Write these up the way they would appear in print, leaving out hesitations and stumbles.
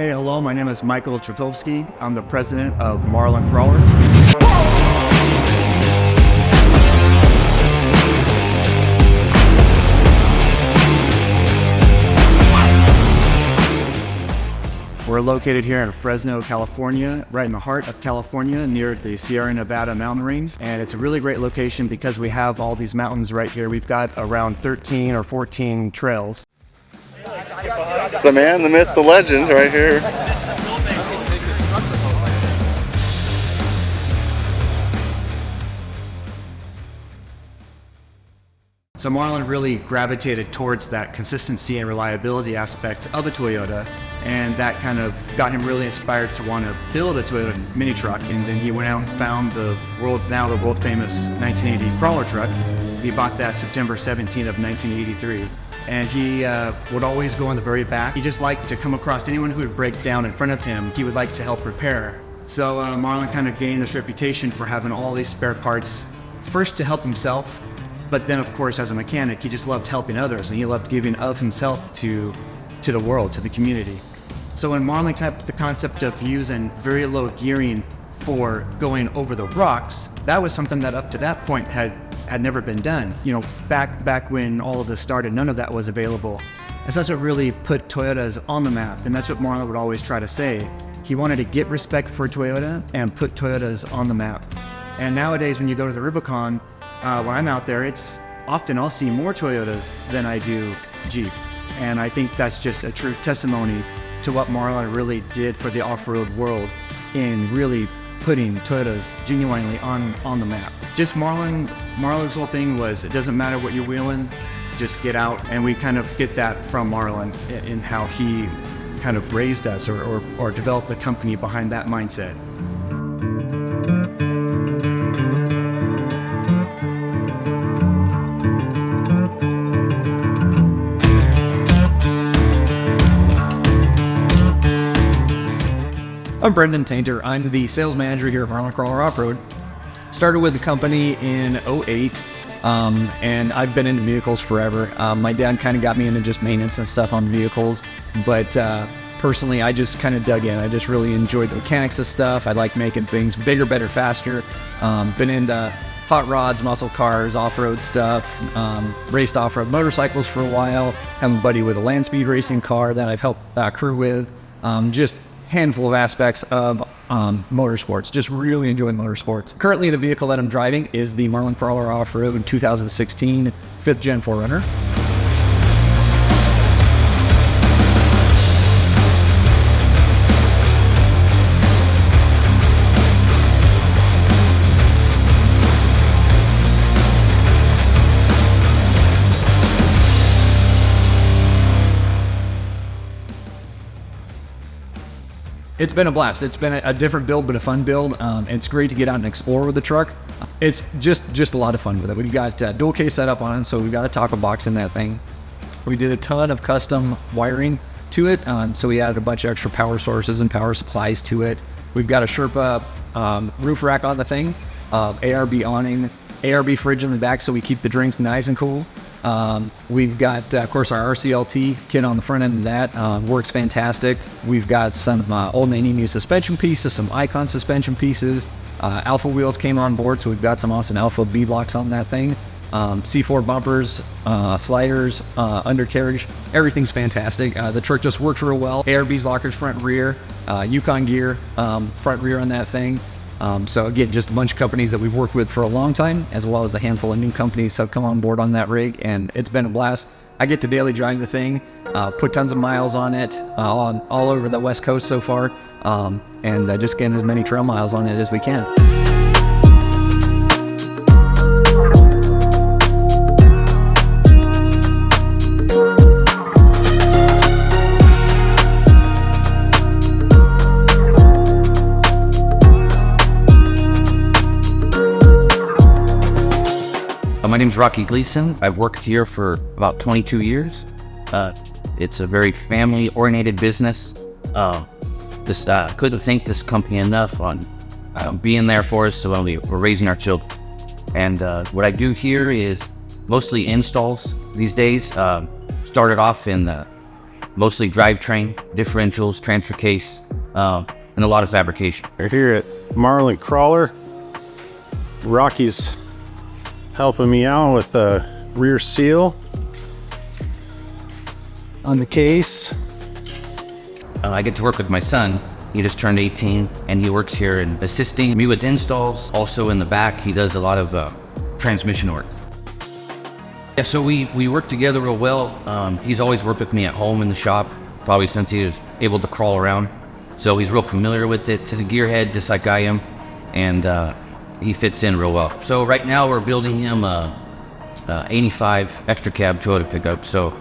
Hey, hello, my name is Michael Trotowski. I'm the president of Marlin Crawler. We're located here in Fresno, California, right in the heart of California, near the Sierra Nevada mountain range. And it's a really great location because we have all these mountains right here. We've got around 13 or 14 trails. The man, the myth, the legend right here. So Marlin really gravitated towards that consistency and reliability aspect of a Toyota, and that kind of got him really inspired to want to build a Toyota mini truck. And then he went out and found the world famous 1980 crawler truck. He bought that September 17th of 1983. And he would always go in the very back. He just liked to come across anyone who would break down in front of him. He would like to help repair. So Marlin kind of gained this reputation for having all these spare parts, first to help himself, but then of course as a mechanic, he just loved helping others, and he loved giving of himself to the world, to the community. So when Marlin kept the concept of using very low gearing for going over the rocks, that was something that up to that point had never been done. You know, back when all of this started, none of that was available. And so that's what really put Toyotas on the map, and that's what Marlin would always try to say. He wanted to get respect for Toyota and put Toyotas on the map. And nowadays when you go to the Rubicon, when I'm out there, it's often I'll see more Toyotas than I do Jeep. And I think that's just a true testimony to what Marlin really did for the off-road world in really putting Toyotas genuinely on the map. Just Marlin's whole thing was, it doesn't matter what you're wheeling, just get out. And we kind of get that from Marlin in how he kind of raised us or developed the company behind that mindset. I'm Brendan Tainter. I'm the sales manager here at Marlin Crawler Off-Road. Started with the company in '08, and I've been into vehicles forever. My dad kind of got me into just maintenance and stuff on vehicles, but personally, I just kind of dug in. I just really enjoyed the mechanics of stuff. I like making things bigger, better, faster. Been into hot rods, muscle cars, off-road stuff, raced off-road motorcycles for a while. Have a buddy with a land speed racing car that I've helped crew with. Just handful of aspects of motorsports. Just really enjoy motorsports. Currently, the vehicle that I'm driving is the Marlin Crawler Off-Road 2016 5th Gen 4Runner. It's been a blast. It's been a different build, but a fun build. It's great to get out and explore with the truck. It's just a lot of fun with it. We've got dual case setup on it, so we've got a taco box in that thing. We did a ton of custom wiring to it, so we added a bunch of extra power sources and power supplies to it. We've got a Sherpa roof rack on the thing, ARB awning, ARB fridge in the back, so we keep the drinks nice and cool. We've got, of course, our RCLT kit on the front end of that. Works fantastic. We've got some old new suspension pieces, some Icon suspension pieces. Alpha wheels came on board, so we've got some awesome Alpha B-blocks on that thing. C4 bumpers, sliders, undercarriage. Everything's fantastic. The truck just works real well. ARB's lockers front rear, Yukon gear front rear on that thing. So again, just a bunch of companies that we've worked with for a long time, as well as a handful of new companies have come on board on that rig, and it's been a blast. I get to daily drive the thing, put tons of miles on it, all over the West Coast so far, and just getting as many trail miles on it as we can. My name's Rocky Gleason. I've worked here for about 22 years. It's a very family-oriented business. Couldn't thank this company enough on being there for us when we're raising our children. And what I do here is mostly installs these days. Started off in the mostly drivetrain, differentials, transfer case, and a lot of fabrication. We're here at Marlin Crawler. Rocky's helping me out with the rear seal on the case. I get to work with my son. He just turned 18 and he works here and assisting me with installs. Also in the back, he does a lot of transmission work. Yeah, so we work together real well. He's always worked with me at home in the shop, probably since he was able to crawl around. So he's real familiar with it. He's a gearhead just like I am, and he fits in real well. So right now we're building him a 85 extra cab Toyota pickup. So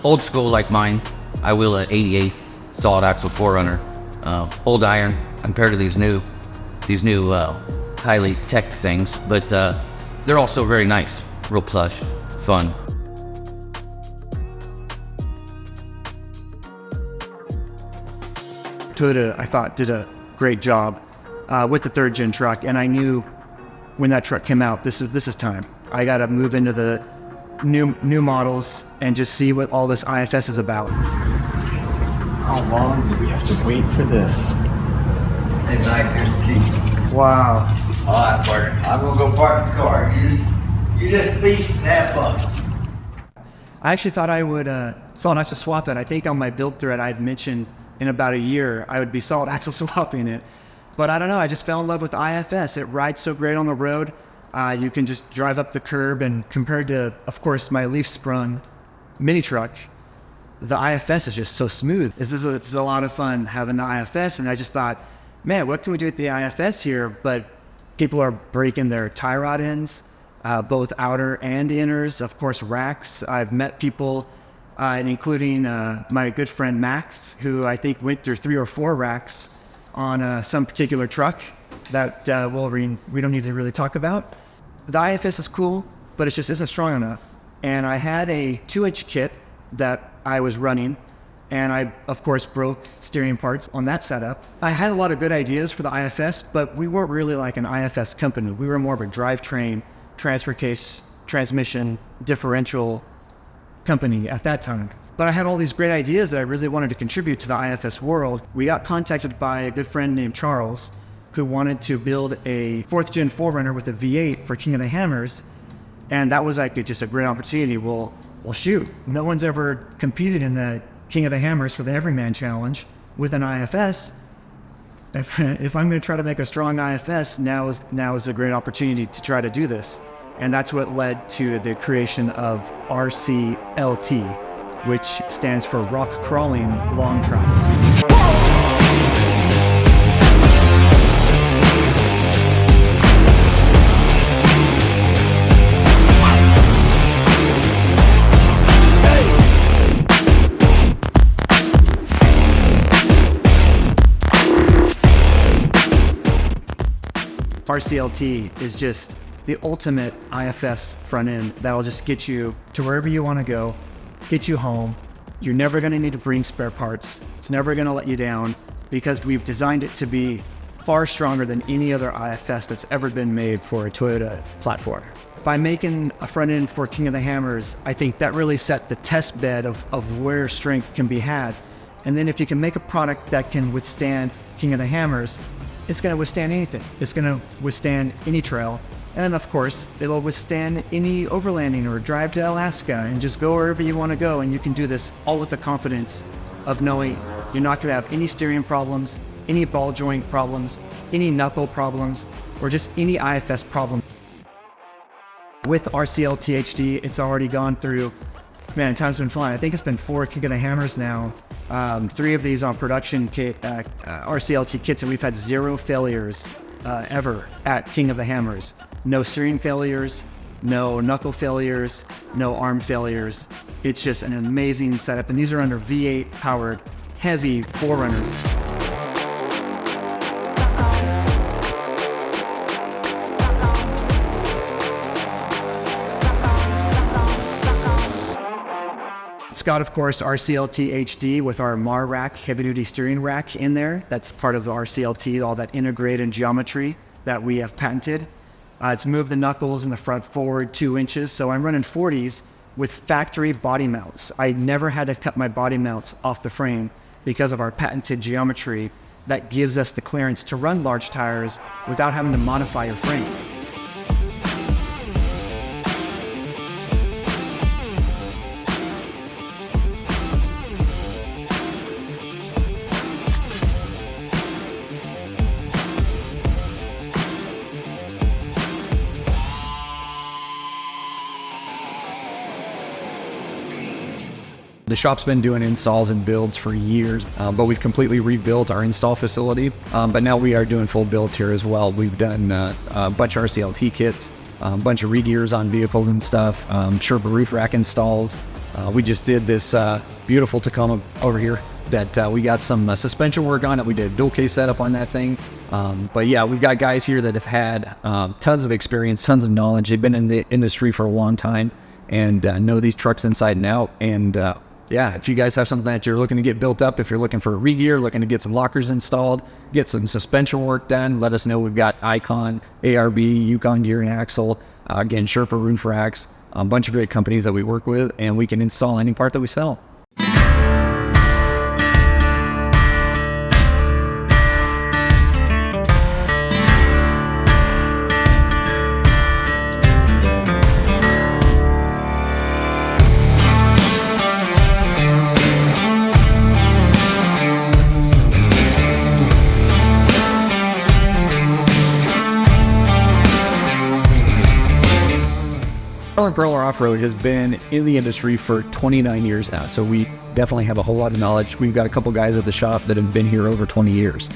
old school like mine. I wheel a 88 solid axle 4Runner, old iron compared to these new highly tech things, but they're also very nice, real plush, fun. Toyota, I thought, did a great job with the 3rd gen truck, and I knew when that truck came out, this is time. I got to move into the new models and just see what all this IFS is about. How long do we have to wait for this? Hey, Mike, here's the key. Wow. All right, partner. I'm gonna go park the car. You just feast and have fun. I actually thought I would solid axle swap it. I think on my build thread I had mentioned in about a year I would be solid axle swapping it. But I don't know, I just fell in love with the IFS. It rides so great on the road. You can just drive up the curb, and compared to, of course, my leaf sprung mini truck, the IFS is just so smooth. It's a lot of fun having the IFS, and I just thought, man, what can we do with the IFS here? But people are breaking their tie rod ends, both outer and inners, of course, racks. I've met people, including my good friend Max, who I think went through 3 or 4 racks on some particular truck that we don't need to really talk about. The IFS is cool, but it just isn't strong enough. And I had a 2-inch kit that I was running, and I, of course, broke steering parts on that setup. I had a lot of good ideas for the IFS, but we weren't really like an IFS company. We were more of a drivetrain, transfer case, transmission, differential company at that time. But I had all these great ideas that I really wanted to contribute to the IFS world. We got contacted by a good friend named Charles, who wanted to build a 4th gen 4Runner with a V8 for King of the Hammers. And that was like just a great opportunity. Well, shoot, no one's ever competed in the King of the Hammers for the Everyman Challenge with an IFS. If I'm going to try to make a strong IFS, now is a great opportunity to try to do this. And that's what led to the creation of RCLT, which stands for Rock Crawling Long Travels. RCLT is just the ultimate IFS front end that will just get you to wherever you want to go, get you home. You're never going to need to bring spare parts. It's never going to let you down because we've designed it to be far stronger than any other IFS that's ever been made for a Toyota platform. By making a front end for King of the Hammers, I think that really set the test bed of where strength can be had. And then if you can make a product that can withstand King of the Hammers, it's going to withstand anything. It's going to withstand any trail. And then, of course, it'll withstand any overlanding or drive to Alaska and just go wherever you want to go. And you can do this all with the confidence of knowing you're not going to have any steering problems, any ball joint problems, any knuckle problems, or just any IFS problem. With RCLT HD, it's already gone through, man, time's been flying. I think it's been 4 King of the Hammers now. 3 of these on production RCLT kits, and we've had 0 failures ever at King of the Hammers. No steering failures, no knuckle failures, no arm failures. It's just an amazing setup, and these are under V8 powered heavy 4Runners. It's got, of course, RCLT HD with our MAR rack, heavy-duty steering rack in there. That's part of the RCLT, all that integrated geometry that we have patented. It's moved the knuckles in the front forward 2 inches, so I'm running 40s, with factory body mounts. I never had to cut my body mounts off the frame because of our patented geometry that gives us the clearance to run large tires without having to modify your frame. The shop's been doing installs and builds for years, but we've completely rebuilt our install facility. But now we are doing full builds here as well. We've done a bunch of RCLT kits, a bunch of re-gears on vehicles and stuff, Sherpa roof rack installs. We just did this beautiful Tacoma over here that we got some suspension work on it. We did a dual case setup on that thing. But yeah, we've got guys here that have had tons of experience, tons of knowledge. They've been in the industry for a long time and know these trucks inside and out. And yeah, if you guys have something that you're looking to get built up, if you're looking for a re-gear, looking to get some lockers installed, get some suspension work done, let us know. We've got Icon, ARB, Yukon Gear and Axle, again, Sherpa roof racks, a bunch of great companies that we work with, and we can install any part that we sell. Marlin Crawler Off-Road has been in the industry for 29 years now, so we definitely have a whole lot of knowledge. We've got a couple guys at the shop that have been here over 20 years,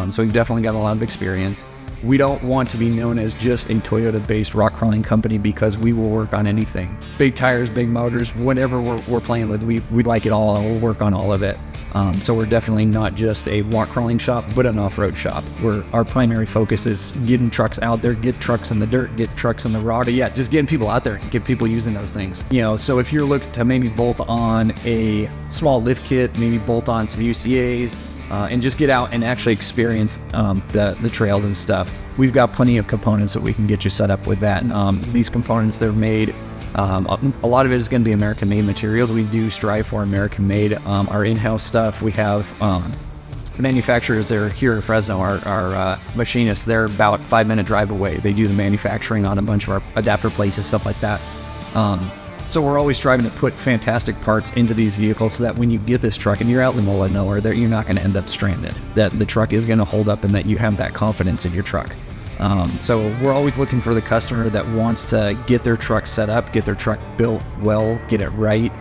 so we've definitely got a lot of experience. We don't want to be known as just a Toyota-based rock crawling company because we will work on anything. Big tires, big motors, whatever we're playing with, we like it all and we'll work on all of it. So we're definitely not just a rock crawling shop, but an off-road shop. Our primary focus is getting trucks out there, get trucks in the dirt, get trucks in the raw. Yeah, just getting people out there, get people using those things. You know, so if you're looking to maybe bolt on a small lift kit, maybe bolt on some UCAs, and just get out and actually experience the trails and stuff, we've got plenty of components that we can get you set up with that. These components, they're made, a lot of it is going to be American-made materials. We do strive for American-made. Our in-house stuff, we have manufacturers that are here in Fresno, our machinists, they're about a 5-minute drive away. They do the manufacturing on a bunch of our adapter plates and stuff like that. So we're always striving to put fantastic parts into these vehicles so that when you get this truck and you're out in the middle of nowhere, that you're not going to end up stranded, that the truck is going to hold up and that you have that confidence in your truck. So we're always looking for the customer that wants to get their truck set up, get their truck built well, get it right,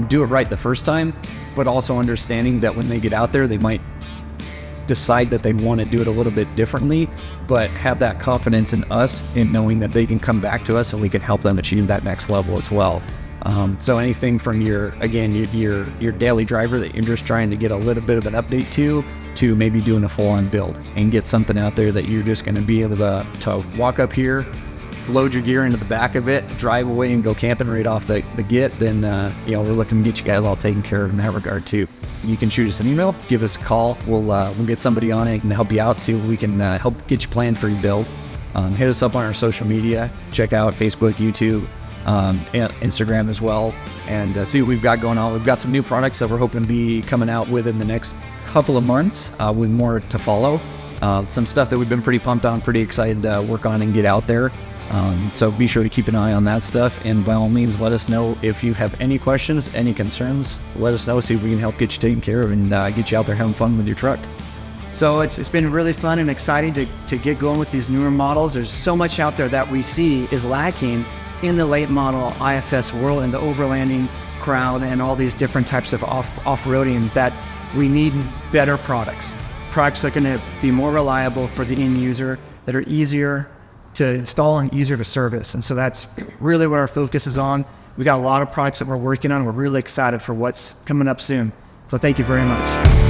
do it right the first time, but also understanding that when they get out there, they might decide that they want to do it a little bit differently, but have that confidence in us in knowing that they can come back to us and we can help them achieve that next level as well. So anything from your daily driver that you're just trying to get a little bit of an update to maybe doing a full-on build and get something out there that you're just going to be able to walk up here, load your gear into the back of it, drive away and go camping right off the get, then we're looking to get you guys all taken care of in that regard too. You can shoot us an email, give us a call. We'll get somebody on it and help you out, see what we can help get you planned for your build. Hit us up on our social media. Check out Facebook, YouTube, and Instagram as well, and see what we've got going on. We've got some new products that we're hoping to be coming out with in the next couple of months, with more to follow. Some stuff that we've been pretty pumped on, pretty excited to work on and get out there. So be sure to keep an eye on that stuff, and by all means, let us know if you have any questions, any concerns. Let us know, see if we can help get you taken care of and get you out there having fun with your truck. So it's been really fun and exciting to get going with these newer models. There's so much out there that we see is lacking in the late model IFS world and the overlanding crowd and all these different types of off-roading that we need better products. Products that are going to be more reliable for the end user, that are easier to install and easier to service. And so that's really what our focus is on. We got a lot of products that we're working on. We're really excited for what's coming up soon. So thank you very much.